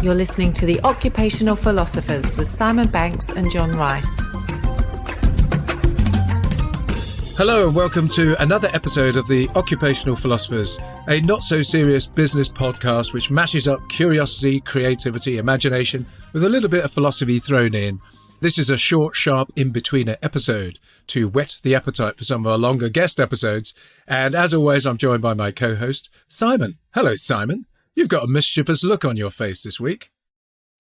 You're listening to the Occupational Philosophers with Simon Banks and John Rice. Hello and welcome to another episode of the Occupational Philosophers, a not-so-serious business podcast which mashes up curiosity, creativity, imagination with a little bit of philosophy thrown in. This is a short, sharp in-betweener episode to whet the appetite for some of our longer guest episodes. And as always, I'm joined by my co-host, Simon. Hello, Simon. You've got a mischievous look on your face this week.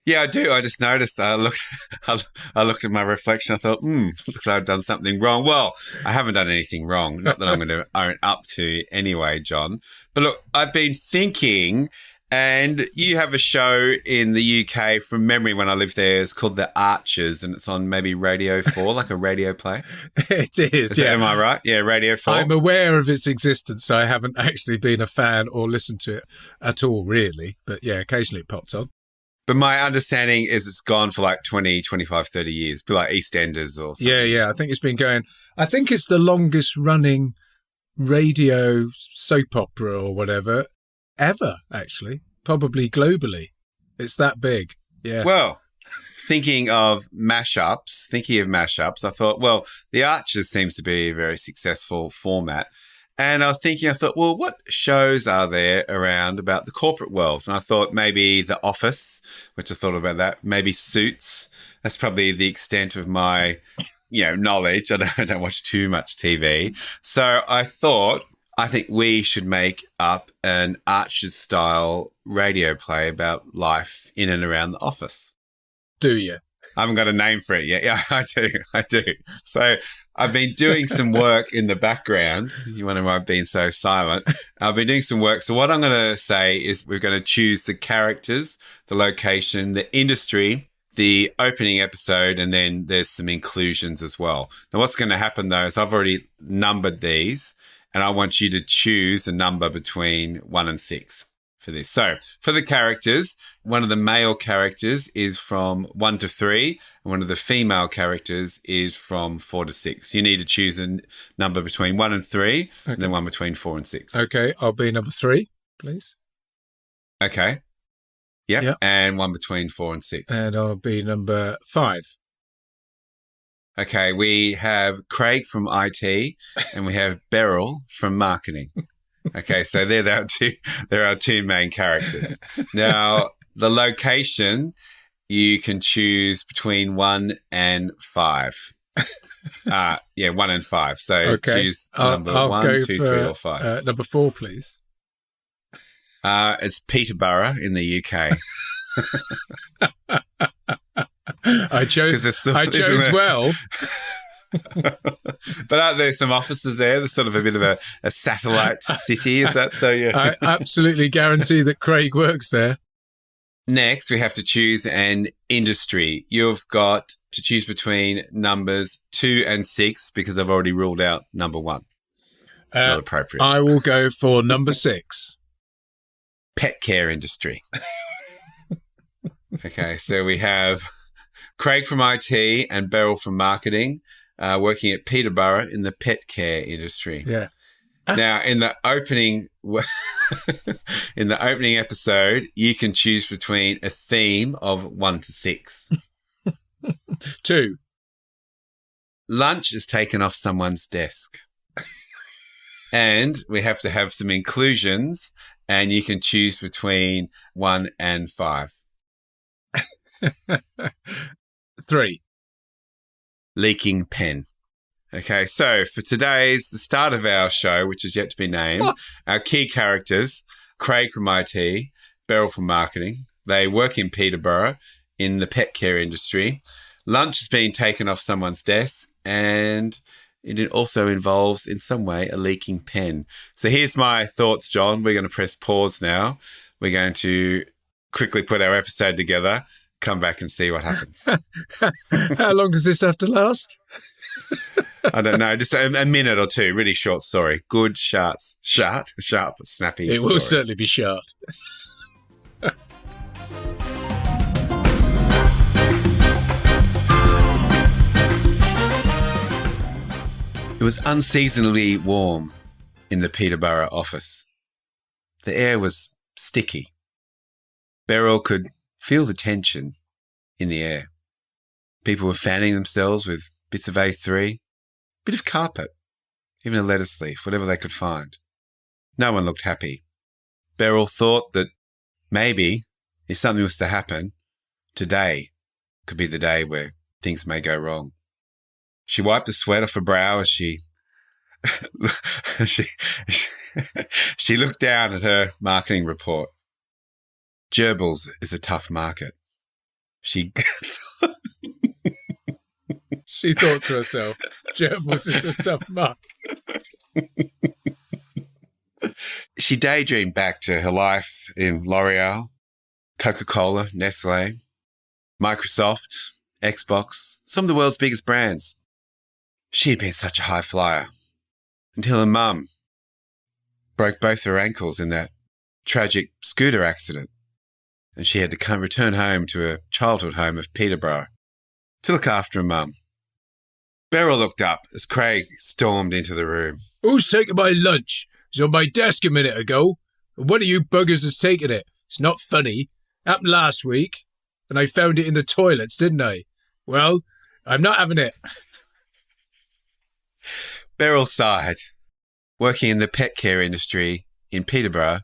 Yeah, I do. I just noticed. I looked at my reflection. I thought, looks like I've done something wrong. Well, I haven't done anything wrong. Not that I'm going to own up to anyway, John. But look, I've been thinking, and you have a show in the UK from memory when I lived there. It's called The Archers, and it's on maybe Radio 4, like a radio play. It is, yeah. Am I right? Yeah, Radio 4. I'm aware of its existence. I haven't actually been a fan or listened to it at all, really. But yeah, occasionally it pops on. But my understanding is it's gone for like 20, 25, 30 years, like EastEnders or something. Yeah. I think it's been going. I think it's the longest running radio soap opera or whatever ever, actually. Probably globally. It's that big. Yeah. Well, thinking of mashups, I thought, well, The Archers seems to be a very successful format. And I thought, well, what shows are there around about the corporate world? And I thought maybe The Office, which I thought about that, maybe Suits. That's probably the extent of my, knowledge. I don't watch too much TV. So I think we should make up an Archers-style radio play about life in and around the office. Do you? I haven't got a name for it yet. Yeah, I do. So I've been doing some work in the background. You wonder why I've been so silent. I've been doing some work. So what I'm going to say is we're going to choose the characters, the location, the industry, the opening episode, and then there's some inclusions as well. Now, what's going to happen, though, is I've already numbered these, and I want you to choose a number between 1 and 6. For this. So for the characters, one of the male characters is from 1 to 3, and one of the female characters is from 4 to 6. You need to choose a number between 1 and 3, and then one between 4 and 6. Okay, I'll be number 3, please. Okay. Yep. And one between 4 and 6. And I'll be number 5. Okay, we have Craig from IT, and we have Beryl from marketing. Okay, so there are two main characters. Now, the location, you can choose between 1 and 5. 1 and 5. So choose number I'll 1, 2, 3, or 5. Number 4, please. It's Peterborough in the UK. I chose well. But aren't there some offices there? There's sort of a bit of a satellite city. Is that so? Yeah. I absolutely guarantee that Craig works there. Next, we have to choose an industry. You've got to choose between numbers 2 and 6 because I've already ruled out number 1. Not appropriate. I will go for number 6. Pet care industry. Okay, so we have Craig from IT and Beryl from marketing. Working at Peterborough in the pet care industry. Yeah. Now, in the opening episode, you can choose between a theme of 1 to 6. 2. Lunch is taken off someone's desk. And we have to have some inclusions, and you can choose between 1 and 5. 3. Leaking pen. Okay, so for the start of our show, which is yet to be named, our key characters, Craig from IT, Beryl from marketing, they work in Peterborough in the pet care industry. Lunch is being taken off someone's desk, and it also involves, in some way, a leaking pen. So here's my thoughts, John. We're going to press pause now. We're going to quickly put our episode together, come back and see what happens. How long does this have to last? I don't know, just a minute or two. Really short story. Good, sharp, snappy. It will certainly be short. It was unseasonably warm in the Peterborough office. The air was sticky. Beryl could feel the tension in the air. People were fanning themselves with bits of A3, bit of carpet, even a lettuce leaf, whatever they could find. No one looked happy. Beryl thought that maybe if something was to happen, today could be the day where things may go wrong. She wiped the sweat off her brow as she looked down at her marketing report. Gerbils is a tough market. She thought to herself, gerbils is a tough market. She daydreamed back to her life in L'Oreal, Coca-Cola, Nestle, Microsoft, Xbox, some of the world's biggest brands. She had been such a high flyer until her mum broke both her ankles in that tragic scooter accident, and she had to return home to her childhood home of Peterborough to look after her mum. Beryl looked up as Craig stormed into the room. Who's taking my lunch? It was on my desk a minute ago, and one of you buggers has taken it. It's not funny. Happened last week, and I found it in the toilets, didn't I? Well, I'm not having it. Beryl sighed. Working in the pet care industry in Peterborough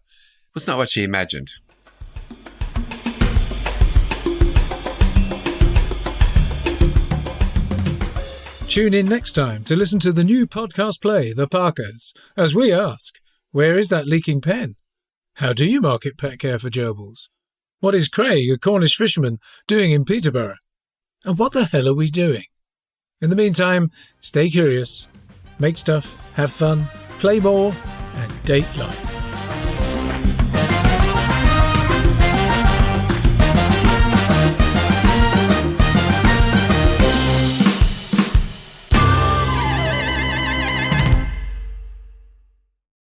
was not what she imagined. Tune in next time to listen to the new podcast play, The Parkers, as we ask, where is that leaking pen? How do you market pet care for gerbils? What is Craig, a Cornish fisherman, doing in Peterborough? And what the hell are we doing? In the meantime, stay curious, make stuff, have fun, play more, and date life.